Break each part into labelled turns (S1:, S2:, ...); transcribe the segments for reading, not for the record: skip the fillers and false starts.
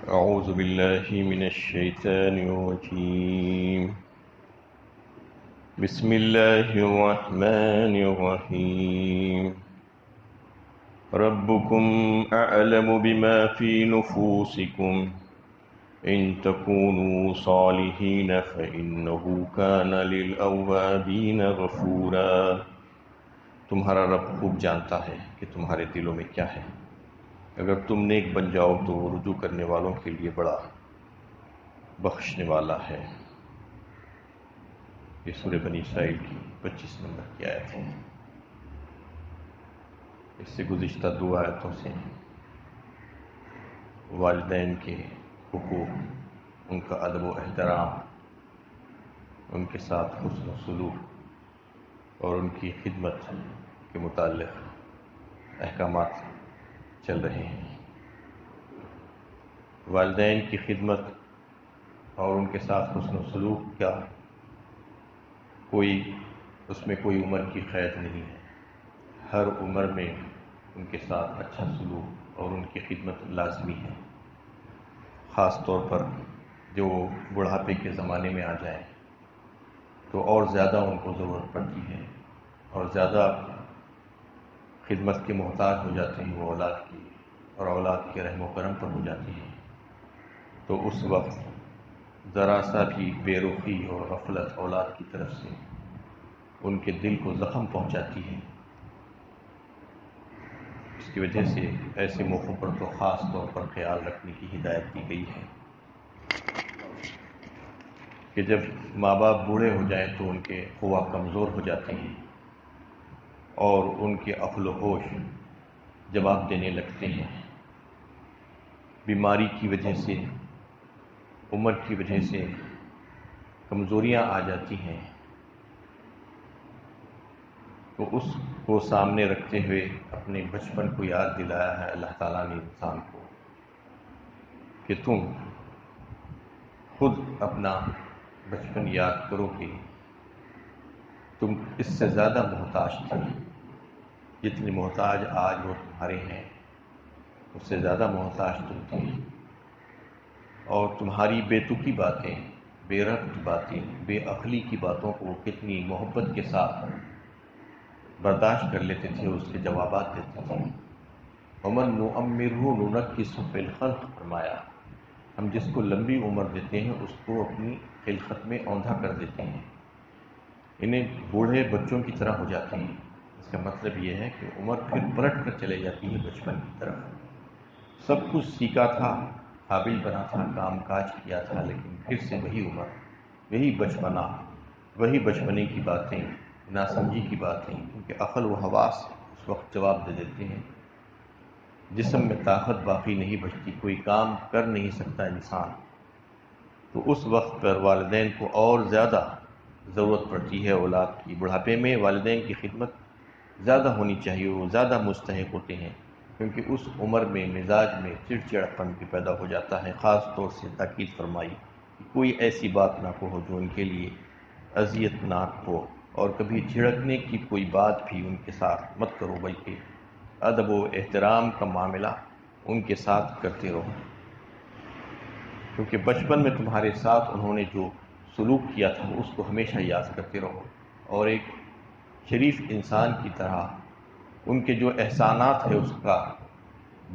S1: أعوذ بالله من الشيطان الرجيم. بسم الله الرحمن الرحيم. ربكم أعلم بما في نفوسكم إن تكونوا صالحين فإنه كان للأوابين غفورا. تمہارا رب خوب جانتا ہے کہ تمہارے دلوں میں کیا ہے. اگر تم نیک بن جاؤ تو وہ رجوع کرنے والوں کے لیے بڑا بخشنے والا ہے. یہ سورہ بنی اسرائیل کی 25 نمبر کی آیت ہے. اس سے گزشتہ 2 آیتوں سے والدین کے حقوق، ان کا ادب و احترام، ان کے ساتھ حسن و سلوک اور ان کی خدمت کے متعلق احکامات چل رہے ہیں. والدین کی خدمت اور ان کے ساتھ حسن و سلوک کا اس میں کوئی عمر کی قید نہیں ہے. ہر عمر میں ان کے ساتھ اچھا سلوک اور ان کی خدمت لازمی ہے. خاص طور پر جو بڑھاپے کے زمانے میں آ جائیں تو اور زیادہ ان کو ضرورت پڑتی ہے اور زیادہ خدمت کے محتاج ہو جاتے ہیں وہ اولاد کی، اور اولاد کے رحم و کرم پر ہو جاتی ہیں. تو اس وقت ذرا سا بھی بے رخی اور غفلت اولاد کی طرف سے ان کے دل کو زخم پہنچاتی ہے. اس کی وجہ سے ایسے موقعوں پر تو خاص طور پر خیال رکھنے کی ہدایت دی گئی ہے کہ جب ماں باپ بوڑھے ہو جائیں تو ان کے قوا کمزور ہو جاتے ہیں اور ان کے عقل و ہوش جواب دینے لگتے ہیں. بیماری کی وجہ سے، عمر کی وجہ سے کمزوریاں آ جاتی ہیں. تو اس کو سامنے رکھتے ہوئے اپنے بچپن کو یاد دلایا ہے اللہ تعالیٰ نے انسان کو کہ تم خود اپنا بچپن یاد کرو کہ تم اس سے زیادہ محتاج تھے. جتنے محتاج آج وہ تمہارے ہیں اس سے زیادہ محتاج تم تھے. اور تمہاری بے تکی باتیں، بے ربط باتیں، بے عقلی کی باتوں کو وہ کتنی محبت کے ساتھ برداشت کر لیتے تھے، اس کے جوابات دیتے تھے. وَمَن نُعَمِّرْهُ نُنَكِّسْهُ فِي الْخَلْقِ فرمایا ہم جس کو لمبی عمر دیتے ہیں اس کو اپنی خلقت میں اوندھا کر دیتے ہیں. انہیں بوڑھے بچوں کی طرح ہو جاتے ہیں. اس کا مطلب یہ ہے کہ عمر پھر پلٹ کر چلے جاتی ہے بچپن کی طرف. سب کچھ سیکھا تھا، قابل بنا تھا، کام کاج کیا تھا، لیکن پھر سے وہی عمر، وہی بچپنا، وہی بچپنے کی باتیں، ناسمجھی کی باتیں، کیونکہ عقل و حواس اس وقت جواب دے دیتے ہیں. جسم میں طاقت باقی نہیں بچتی، کوئی کام کر نہیں سکتا انسان. تو اس وقت پر والدین کو اور زیادہ ضرورت پڑتی ہے اولاد کی. بڑھاپے میں والدین کی خدمت زیادہ ہونی چاہیے، وہ زیادہ مستحق ہوتے ہیں کیونکہ اس عمر میں مزاج میں چڑچڑاپن بھی پیدا ہو جاتا ہے. خاص طور سے تاکید فرمائی کہ کوئی ایسی بات نہ کہو جو ان کے لیے اذیت ناک ہو، اور کبھی جھڑکنے کی کوئی بات بھی ان کے ساتھ مت کرو، بلکہ ادب و احترام کا معاملہ ان کے ساتھ کرتے رہو. کیونکہ بچپن میں تمہارے ساتھ انہوں نے جو سلوک کیا تھا اس کو ہمیشہ یاد کرتے رہو، اور ایک شریف انسان کی طرح ان کے جو احسانات ہے اس کا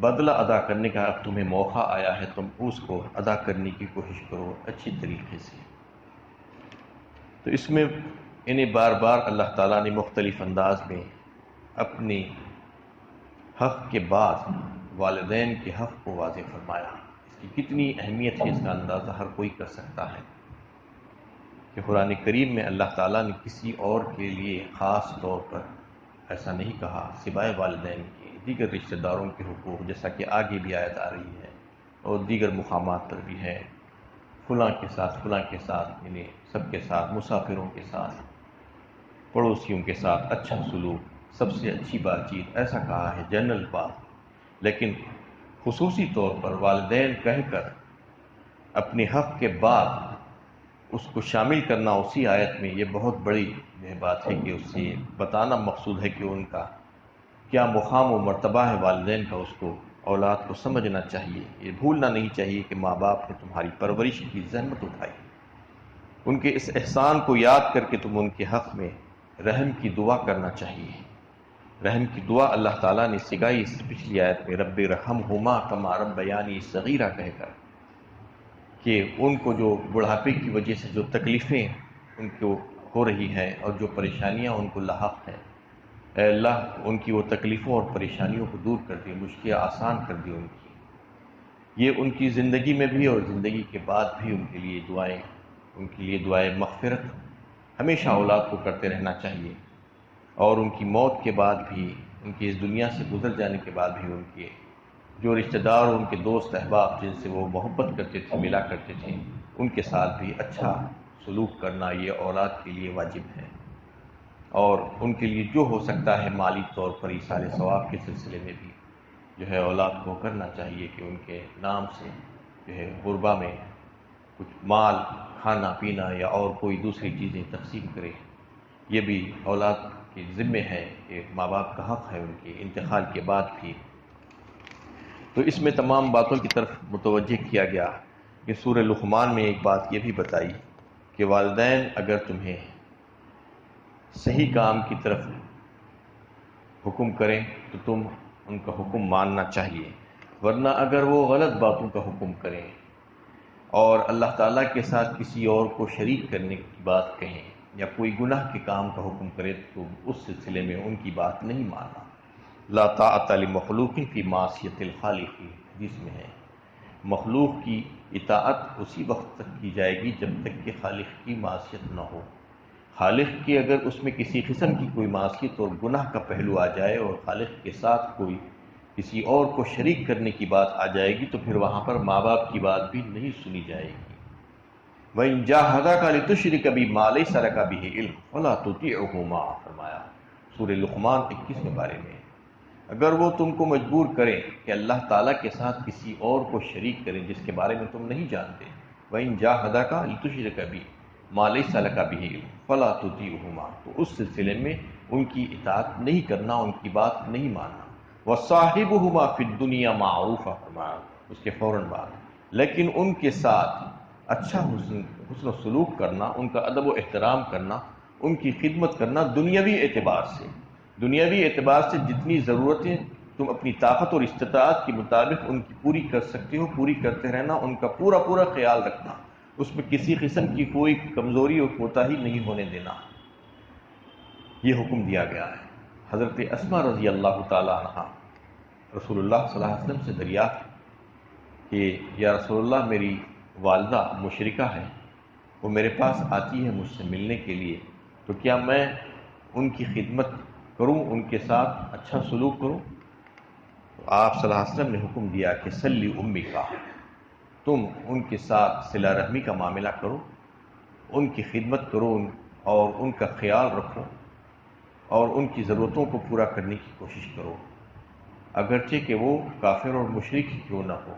S1: بدلہ ادا کرنے کا اب تمہیں موقع آیا ہے. تم اس کو ادا کرنے کی کوشش کرو اچھی طریقے سے. تو اس میں انہیں بار بار اللہ تعالیٰ نے مختلف انداز میں اپنے حق کے بعد والدین کے حق کو واضح فرمایا. اس کی کتنی اہمیت ہے اس کا اندازہ ہر کوئی کر سکتا ہے کہ قرآن کریم میں اللہ تعالیٰ نے کسی اور کے لیے خاص طور پر ایسا نہیں کہا سوائے والدین کے. دیگر رشتہ داروں کے حقوق جیسا کہ آگے بھی آیت آ رہی ہے اور دیگر مقامات پر بھی ہے. فلاں کے ساتھ، فلاں کے ساتھ، انہیں سب کے ساتھ، مسافروں کے ساتھ، پڑوسیوں کے ساتھ اچھا سلوک، سب سے اچھی بات چیت، ایسا کہا ہے جنرل بات. لیکن خصوصی طور پر والدین کہہ کر اپنے حق کے بعد اس کو شامل کرنا اسی آیت میں یہ بہت بڑی بات ہے کہ اس سے بتانا مقصود ہے کہ ان کا کیا مقام و مرتبہ ہے والدین کا، اس کو اولاد کو سمجھنا چاہیے، یہ بھولنا نہیں چاہیے کہ ماں باپ نے تمہاری پرورش کی زحمت اٹھائی، ان کے اس احسان کو یاد کر کے تم ان کے حق میں رحم کی دعا کرنا چاہیے۔ رحم کی دعا اللہ تعالیٰ نے سکھائی اس پچھلی آیت میں، رب ارحمہما کما ربیانی صغیرہ کہہ کر، کہ ان کو جو بڑھاپے کی وجہ سے جو تکلیفیں ان کو ہو رہی ہیں اور جو پریشانیاں ان کو لاحق ہیں، اے اللہ ان کی وہ تکلیفوں اور پریشانیوں کو دور کر دے، مشکلیں آسان کر دے ان کی۔ یہ ان کی زندگی میں بھی اور زندگی کے بعد بھی ان کے لیے دعائیں مغفرت ہمیشہ اولاد کو کرتے رہنا چاہیے، اور ان کی موت کے بعد بھی، ان کی اس دنیا سے گزر جانے کے بعد بھی، ان کے جو رشتہ دار اور ان کے دوست احباب جن سے وہ محبت کرتے تھے، ملا کرتے تھے، ان کے ساتھ بھی اچھا سلوک کرنا یہ اولاد کے لیے واجب ہے، اور ان کے لیے جو ہو سکتا ہے مالی طور پر ایصال ثواب کے سلسلے میں بھی جو ہے اولاد کو کرنا چاہیے کہ ان کے نام سے جو ہے غربا میں کچھ مال، کھانا پینا یا اور کوئی دوسری چیزیں تقسیم کرے۔ یہ بھی اولاد کے ذمے ہے کہ ماں باپ کا حق ہے ان کے انتقال کے بعد بھی۔ تو اس میں تمام باتوں کی طرف متوجہ کیا گیا کہ سورہ لقمان میں ایک بات یہ بھی بتائی کہ والدین اگر تمہیں صحیح کام کی طرف حکم کریں تو تم ان کا حکم ماننا چاہیے، ورنہ اگر وہ غلط باتوں کا حکم کریں اور اللہ تعالیٰ کے ساتھ کسی اور کو شریک کرنے کی بات کہیں یا کوئی گناہ کے کام کا حکم کرے تو اس سلسلے میں ان کی بات نہیں ماننا۔ لا طاعت لمخلوق فی معصیت الخالق، حدیث میں ہے، مخلوق کی اطاعت اسی وقت تک کی جائے گی جب تک کہ خالق کی معصیت نہ ہو۔ خالق کی اگر اس میں کسی قسم کی کوئی معصیت اور گناہ کا پہلو آ جائے اور خالق کے ساتھ کوئی کسی اور کو شریک کرنے کی بات آ جائے گی تو پھر وہاں پر ماں باپ کی بات بھی نہیں سنی جائے گی۔ وَإِن جَاهَدَاكَ لِتُشْرِكَ بِي مَا لَيْسَ لَكَ بِهِ عِلْمٌ فَلَا تُطِعْهُمَا، فرمایا سورہ لقمان 21 میں بارے میں، اگر وہ تم کو مجبور کریں کہ اللہ تعالیٰ کے ساتھ کسی اور کو شریک کریں جس کے بارے میں تم نہیں جانتے، وَإِن جَاهَدَاكَ لِتُشْرِكَ بِي مَا لَيْسَ لَكَ بِهِ عِلْمٌ فَلَا تُطِعْهُمَا، تو اس سلسلے میں ان کی اطاعت نہیں کرنا، ان کی بات نہیں ماننا۔ وَصَاحِبُهُمَا فِي الدُّنْيَا مَعْرُوفًا، فرمایا اس کے فوراً بعد، لیکن ان کے ساتھ اچھا حسن و سلوک کرنا، ان کا ادب و احترام کرنا، ان کی خدمت کرنا دنیاوی اعتبار سے جتنی ضرورتیں تم اپنی طاقت اور استطاعت کے مطابق ان کی پوری کر سکتے ہو پوری کرتے رہنا، ان کا پورا خیال رکھنا، اس میں کسی قسم کی کوئی کمزوری اور کوتاہی نہیں ہونے دینا، یہ حکم دیا گیا ہے۔ حضرت اسماء رضی اللہ تعالیٰ عنہ رسول اللہ صلی اللہ علیہ وسلم سے دریافت کہ یا رسول اللہ میری والدہ مشرکہ ہے، وہ میرے پاس آتی ہے مجھ سے ملنے کے لیے، تو کیا میں ان کی خدمت کروں، ان کے ساتھ اچھا سلوک کروں؟ تو آپ صلی اللہ علیہ وسلم نے حکم دیا کہ سلی امی کا، تم ان کے ساتھ صلہ رحمی کا معاملہ کرو، ان کی خدمت کرو اور ان کا خیال رکھو اور ان کی ضرورتوں کو پورا کرنے کی کوشش کرو، اگرچہ کہ وہ کافر اور مشرک کیوں نہ ہو۔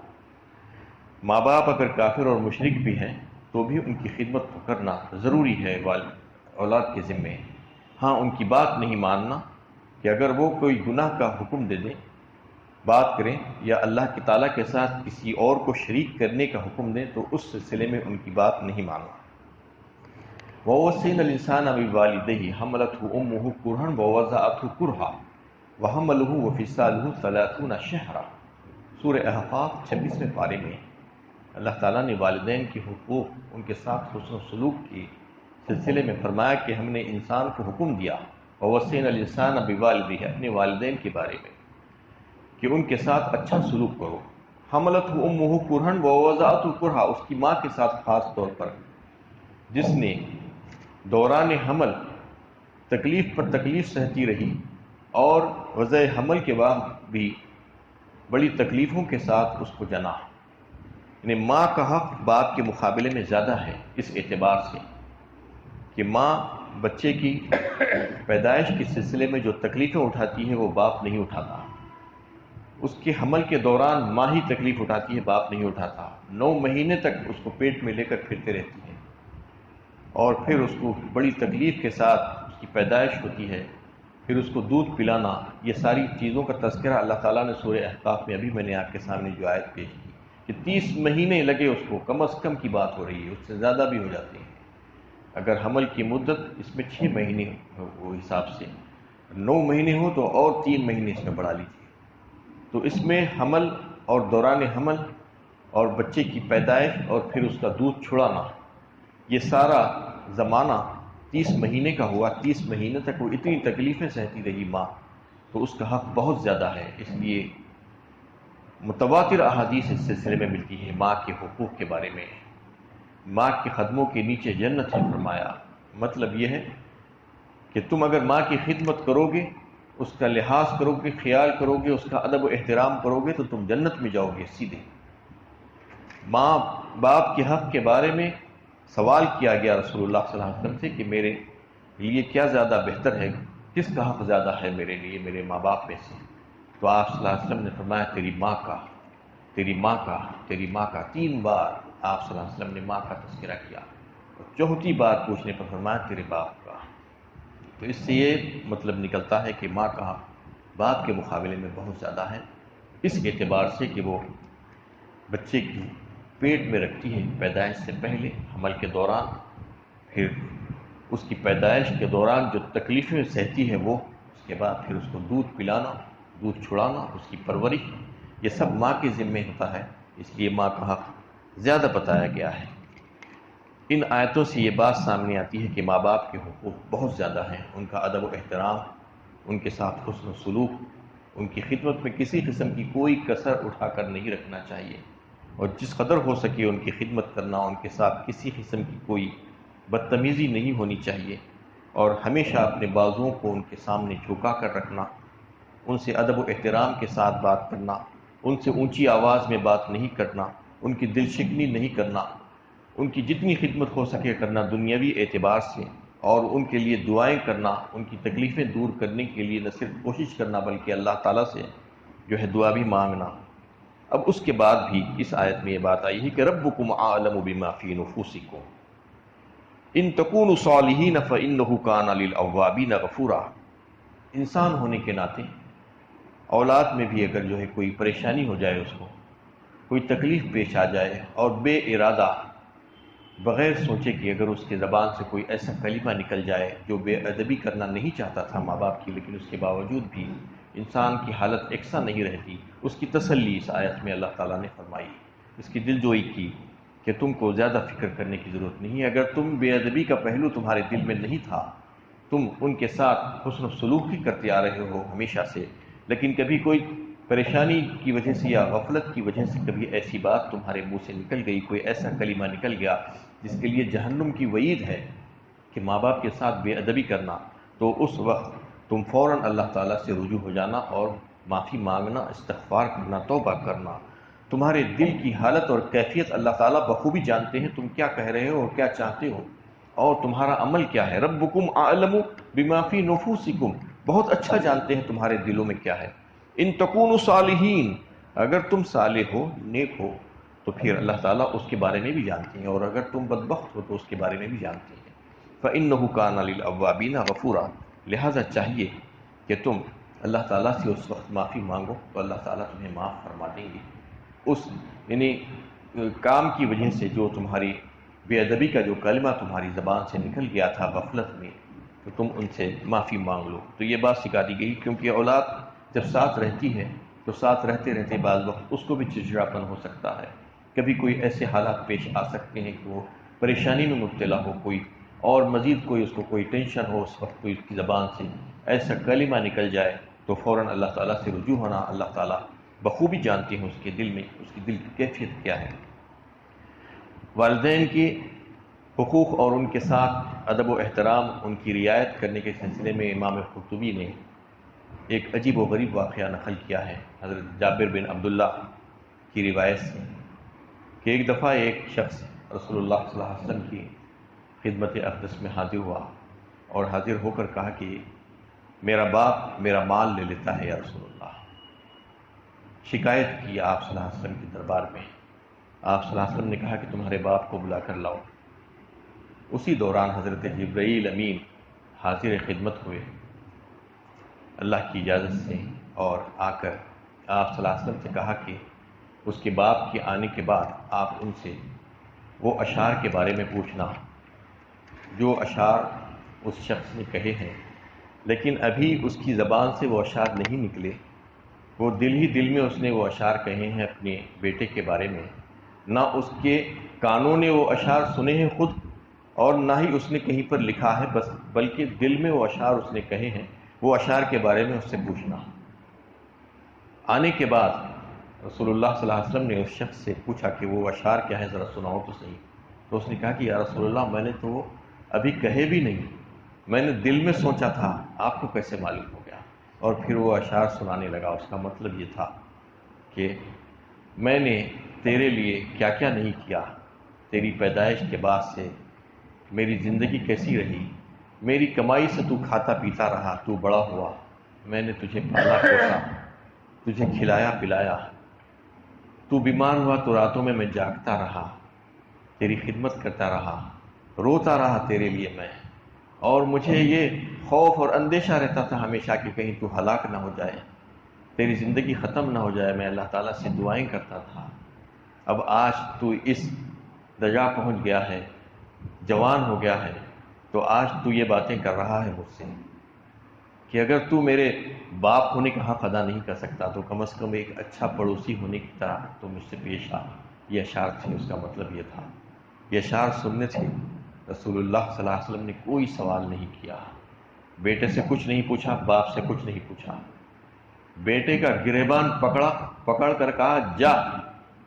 S1: ماں باپ اگر کافر اور مشرک بھی ہیں تو بھی ان کی خدمت کو کرنا ضروری ہے اولاد کے ذمے۔ ہاں ان کی بات نہیں ماننا کہ اگر وہ کوئی گناہ کا حکم دے دیں، بات کریں یا اللہ کے تعالیٰ کے ساتھ کسی اور کو شریک کرنے کا حکم دیں تو اس سلسلے میں ان کی بات نہیں ماننا۔ وَوَصَّيْنَا الْإِنسَانَ بِوَالِدَيْهِ حَمَلَتْهُ أُمُّهُ كُرْهًا وَوَضَعَتْهُ كُرْهًا وَحَمَلُهُ وَفِصَالُهُ 30 شهرًا، سورہ احقاف 26ویں پارے میں اللہ تعالیٰ نے والدین کے حقوق، ان کے ساتھ حسن و سلوک کے سلسلے میں فرمایا کہ ہم نے انسان کو حکم دیا، وَوَصَّيْنَا الْإِنسَانَ بِوَالِدَيْهِ، اپنے والدین کے بارے میں کہ ان کے ساتھ اچھا سلوک کرو۔ حَمَلَتْهُ أُمُّهُ كُرْهًا وَوَضَعَتْهُ كُرْهًا، اس کی ماں کے ساتھ خاص طور پر جس نے دوران حمل تکلیف پر تکلیف سہتی رہی اور وضع حمل کے بعد بھی بڑی تکلیفوں کے ساتھ اس کو جنا، یعنی ماں کا حق باپ کے مقابلے میں زیادہ ہے اس اعتبار سے کہ ماں بچے کی پیدائش کے سلسلے میں جو تکلیفیں اٹھاتی ہے وہ باپ نہیں اٹھاتا، اس کے حمل کے دوران ماں ہی تکلیف اٹھاتی ہے، باپ نہیں اٹھاتا، 9 مہینے تک اس کو پیٹ میں لے کر پھرتے رہتی ہے اور پھر اس کو بڑی تکلیف کے ساتھ اس کی پیدائش ہوتی ہے پھر اس کو دودھ پلانا، یہ ساری چیزوں کا تذکرہ اللہ تعالیٰ نے سورہ احقاف میں ابھی میں نے آپ کے سامنے جو آیت پیش کی کہ 30 مہینے لگے اس کو، کم از کم کی بات ہو رہی ہے، اس سے زیادہ بھی ہو جاتے ہیں۔ اگر حمل کی مدت اس میں 6 مہینے ہو وہ حساب سے 9 مہینے ہو تو اور 3 مہینے اس میں بڑھا لیجیے۔ تو اس میں حمل اور دوران حمل اور بچے کی پیدائش اور پھر اس کا دودھ چھڑانا، یہ سارا زمانہ 30 مہینے کا ہوا۔ 30 مہینے تک وہ اتنی تکلیفیں سہتی رہی ماں، تو اس کا حق بہت زیادہ ہے۔ اس لیے متواتر احادیث اس سلسلے میں ملتی ہے ماں کے حقوق کے بارے میں۔ ماں کے قدموں کے نیچے جنت ہے فرمایا، مطلب یہ ہے کہ تم اگر ماں کی خدمت کرو گے، اس کا لحاظ کرو گے، خیال کرو گے، اس کا ادب و احترام کرو گے تو تم جنت میں جاؤ گے سیدھے۔ ماں باپ کے حق کے بارے میں سوال کیا گیا رسول اللہ صلی اللہ علیہ وسلم سے کہ میرے لیے کیا زیادہ بہتر ہے، کس کا حق زیادہ ہے میرے لیے میرے ماں باپ میں سے؟ تو آپ صلی اللہ علیہ وسلم نے فرمایا تیری ماں کا، تیری ماں کا، تیری ماں کا۔ 3 بار آپ صلی اللہ علیہ وسلم نے ماں کا تذکرہ کیا، اور 4تھی بار پوچھنے پر فرمایا تیرے باپ کا۔ تو اس سے یہ مطلب نکلتا ہے کہ ماں کا باپ کے مقابلے میں بہت زیادہ ہے، اس اعتبار سے کہ وہ بچے کی پیٹ میں رکھتی ہے پیدائش سے پہلے، حمل کے دوران، پھر اس کی پیدائش کے دوران جو تکلیفیں سہتی ہے وہ، اس کے بعد پھر اس کو دودھ پلانا، دودھ چھڑانا، اس کی پرورش، یہ سب ماں کے ذمے ہوتا ہے، اس لیے ماں کا حق زیادہ بتایا گیا ہے۔ ان آیتوں سے یہ بات سامنے آتی ہے کہ ماں باپ کے حقوق بہت زیادہ ہیں، ان کا ادب و احترام، ان کے ساتھ حسن و سلوک، ان کی خدمت میں کسی قسم کی کوئی کسر اٹھا کر نہیں رکھنا چاہیے، اور جس قدر ہو سکے ان کی خدمت کرنا، ان کے ساتھ کسی قسم کی کوئی بدتمیزی نہیں ہونی چاہیے، اور ہمیشہ اپنے بازوؤں کو ان کے سامنے جھکا کر رکھنا، ان سے ادب و احترام کے ساتھ بات کرنا، ان سے اونچی آواز میں بات نہیں کرنا، ان کی دل شکنی نہیں کرنا، ان کی جتنی خدمت ہو سکے کرنا دنیاوی اعتبار سے، اور ان کے لیے دعائیں کرنا، ان کی تکلیفیں دور کرنے کے لیے نہ صرف کوشش کرنا بلکہ اللہ تعالیٰ سے جو ہے دعا بھی مانگنا۔ اب اس کے بعد بھی اس آیت میں یہ بات آئی ہے کہ ربکم اعلم بما فی نفوسکم ان تکونوا صالحین فانہ کان للأوابین غفورا۔ انسان ہونے کے ناطے اولاد میں بھی اگر جو ہے کوئی پریشانی ہو جائے، اس کو کوئی تکلیف پیش آ جائے، اور بے ارادہ بغیر سوچے کہ اگر اس کے زبان سے کوئی ایسا کلمہ نکل جائے جو بے ادبی کرنا نہیں چاہتا تھا ماں باپ کی، لیکن اس کے باوجود بھی انسان کی حالت یکساں نہیں رہتی، اس کی تسلی اس آیت میں اللہ تعالیٰ نے فرمائی، اس کی دل جوئی کی کہ تم کو زیادہ فکر کرنے کی ضرورت نہیں ہے۔ اگر تم بے ادبی کا پہلو تمہارے دل میں نہیں تھا، تم ان کے ساتھ حسن و سلوک ہی کرتے آ رہے ہو ہمیشہ سے، لیکن کبھی کوئی پریشانی کی وجہ سے یا غفلت کی وجہ سے کبھی ایسی بات تمہارے منہ سے نکل گئی، کوئی ایسا کلمہ نکل گیا جس کے لیے جہنم کی وعید ہے کہ ماں باپ کے ساتھ بے ادبی کرنا، تو اس وقت تم فوراً اللہ تعالیٰ سے رجوع ہو جانا اور معافی مانگنا، استغفار کرنا، توبہ کرنا۔ تمہارے دل کی حالت اور کیفیت اللہ تعالیٰ بخوبی جانتے ہیں، تم کیا کہہ رہے ہو اور کیا چاہتے ہو اور تمہارا عمل کیا ہے۔ ربکم اعلم بما فی نفوسکم، بہت اچھا جانتے ہیں تمہارے دلوں میں کیا ہے۔ ان تکونوا صالحین، اگر تم صالح ہو، نیک ہو، تو پھر اللہ تعالیٰ اس کے بارے میں بھی جانتے ہیں، اور اگر تم بدبخت ہو تو اس کے بارے میں بھی جانتے ہیں۔ فإنہ کان للأوابین غفورا، لہذا چاہیے کہ تم اللہ تعالیٰ سے اس وقت معافی مانگو تو اللہ تعالیٰ تمہیں معاف فرما دیں گے۔ اس یعنی کام کی وجہ سے جو تمہاری بے ادبی کا جو کلمہ تمہاری زبان سے نکل گیا تھا غفلت میں، تو تم ان سے معافی مانگ لو۔ تو یہ بات سکھا دی گئی، کیونکہ اولاد جب ساتھ رہتی ہے تو ساتھ رہتے رہتے بعض وقت اس کو بھی چڑچڑاپن ہو سکتا ہے، کبھی کوئی ایسے حالات پیش آ سکتے ہیں کہ وہ پریشانی میں مبتلا ہو، کوئی اور مزید کوئی اس کو کوئی ٹینشن ہو، اس وقت کوئی اس کی زبان سے ایسا کلمہ نکل جائے تو فوراً اللہ تعالیٰ سے رجوع ہونا۔ اللہ تعالیٰ بخوبی جانتے ہیں اس کے دل میں، اس کی دل کی کیفیت کیا ہے۔ والدین کے حقوق اور ان کے ساتھ ادب و احترام، ان کی رعایت کرنے کے سلسلے میں امام قرطبی نے ایک عجیب و غریب واقعہ نقل کیا ہے حضرت جابر بن عبداللہ کی روایت سے، کہ ایک دفعہ ایک شخص رسول اللہ صلی اللہ علیہ وسلم کی خدمت اقدس میں حاضر ہوا، اور حاضر ہو کر کہا کہ میرا باپ میرا مال لے لیتا ہے یا رسول اللہ۔ شکایت کی آپ صلی اللہ علیہ وسلم کے دربار میں۔ آپ صلی اللہ علیہ وسلم نے کہا کہ تمہارے باپ کو بلا کر لاؤ۔ اسی دوران حضرت جبرائیل امین حاضر خدمت ہوئے، اللہ کی اجازت سے اور آ کر آپ صلی اللہ علیہ وسلم سے کہا کہ اس کے باپ کے آنے کے بعد آپ ان سے وہ اشعار کے بارے میں پوچھنا جو اشعار اس شخص نے کہے ہیں، لیکن ابھی اس کی زبان سے وہ اشعار نہیں نکلے، وہ دل ہی دل میں اس نے وہ اشعار کہے ہیں اپنے بیٹے کے بارے میں، نہ اس کے کانوں نے وہ اشعار سنے ہیں خود، اور نہ ہی اس نے کہیں پر لکھا ہے، بس بلکہ دل میں وہ اشعار اس نے کہے ہیں، وہ اشعار کے بارے میں اس سے پوچھنا۔ آنے کے بعد رسول اللہ صلی اللہ علیہ وسلم نے اس شخص سے پوچھا کہ وہ اشعار کیا ہے، ذرا سناؤ تو صحیح۔ تو اس نے کہا کہ یا رسول اللہ، میں نے تو وہ ابھی کہے بھی نہیں، میں نے دل میں سوچا تھا، آپ کو کیسے معلوم ہو گیا؟ اور پھر وہ اشعار سنانے لگا۔ اس کا مطلب یہ تھا کہ میں نے تیرے لیے کیا کیا نہیں کیا، تیری پیدائش کے بعد سے میری زندگی کیسی رہی، میری کمائی سے تو کھاتا پیتا رہا، تو بڑا ہوا، میں نے تجھے پالا پوسا، تجھے کھلایا پلایا، تو بیمار ہوا تو راتوں میں جاگتا رہا، تیری خدمت کرتا رہا، روتا رہا تیرے لیے میں، اور مجھے یہ خوف اور اندیشہ رہتا تھا ہمیشہ کہ کہیں تو ہلاک نہ ہو جائے، تیری زندگی ختم نہ ہو جائے، میں اللہ تعالیٰ سے دعائیں کرتا تھا۔ اب آج تو اس درجہ پہنچ گیا ہے، جوان ہو گیا ہے، تو آج تو یہ باتیں کر رہا ہے مجھ سے کہ اگر تو میرے باپ ہونے کا حق ادا نہیں کر سکتا تو کم از کم ایک اچھا پڑوسی ہونے کی طرح تو مجھ سے پیش آ۔ یہ اشعار تھے، اس کا مطلب یہ تھا۔ یہ اشعار سننے تھے، رسول اللہ صلی اللہ علیہ وسلم نے کوئی سوال نہیں کیا، بیٹے سے کچھ نہیں پوچھا، باپ سے کچھ نہیں پوچھا، بیٹے کا گریبان پکڑ کر کہا جا،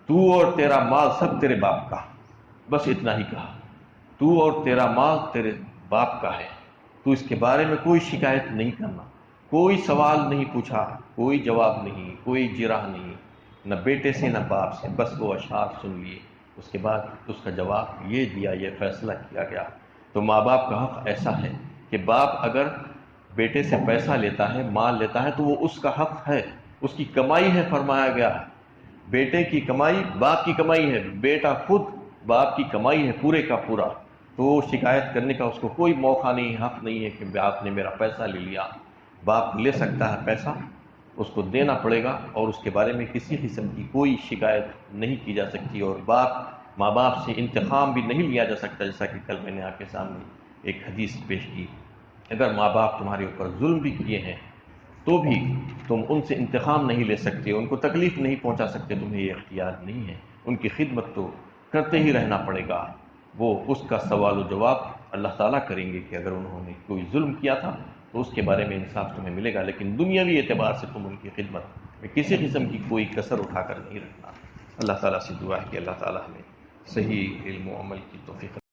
S1: تو اور تیرا مال سب تیرے باپ کا، بس اتنا ہی کہا، تو اور تیرا مال تیرے باپ کا ہے، تو اس کے بارے میں کوئی شکایت نہیں کرنا، کوئی سوال نہیں پوچھا، کوئی جواب نہیں، کوئی جرح نہیں، نہ بیٹے سے نہ باپ سے، بس وہ اشعار سن لیے۔ اس کے بعد اس کا جواب یہ دیا، یہ فیصلہ کیا گیا۔ تو ماں باپ کا حق ایسا ہے کہ باپ اگر بیٹے سے پیسہ لیتا ہے، مال لیتا ہے، تو وہ اس کا حق ہے، اس کی کمائی ہے، فرمایا گیا ہے بیٹے کی کمائی باپ کی کمائی ہے، بیٹا خود باپ کی کمائی ہے پورے کا پورا، تو شکایت کرنے کا اس کو کوئی موقع نہیں، حق نہیں ہے کہ باپ نے میرا پیسہ لے لیا۔ باپ لے سکتا ہے پیسہ، اس کو دینا پڑے گا، اور اس کے بارے میں کسی قسم کی کوئی شکایت نہیں کی جا سکتی، اور ماں باپ سے انتقام بھی نہیں لیا جا سکتا، جیسا کہ کل میں نے آپ کے سامنے ایک حدیث پیش کی۔ اگر ماں باپ تمہارے اوپر ظلم بھی کیے ہیں تو بھی تم ان سے انتقام نہیں لے سکتے، ان کو تکلیف نہیں پہنچا سکتے، تمہیں یہ اختیار نہیں ہے، ان کی خدمت تو کرتے ہی رہنا پڑے گا۔ وہ اس کا سوال و جواب اللہ تعالیٰ کریں گے کہ اگر انہوں نے کوئی ظلم کیا تھا تو اس کے بارے میں انصاف تمہیں ملے گا، لیکن دنیاوی اعتبار سے تم ان کی خدمت میں کسی قسم کی کوئی کسر اٹھا کر نہیں رکھنا۔ اللہ تعالیٰ سے دعا ہے کہ اللہ تعالیٰ ہمیں صحیح علم و عمل کی توفیق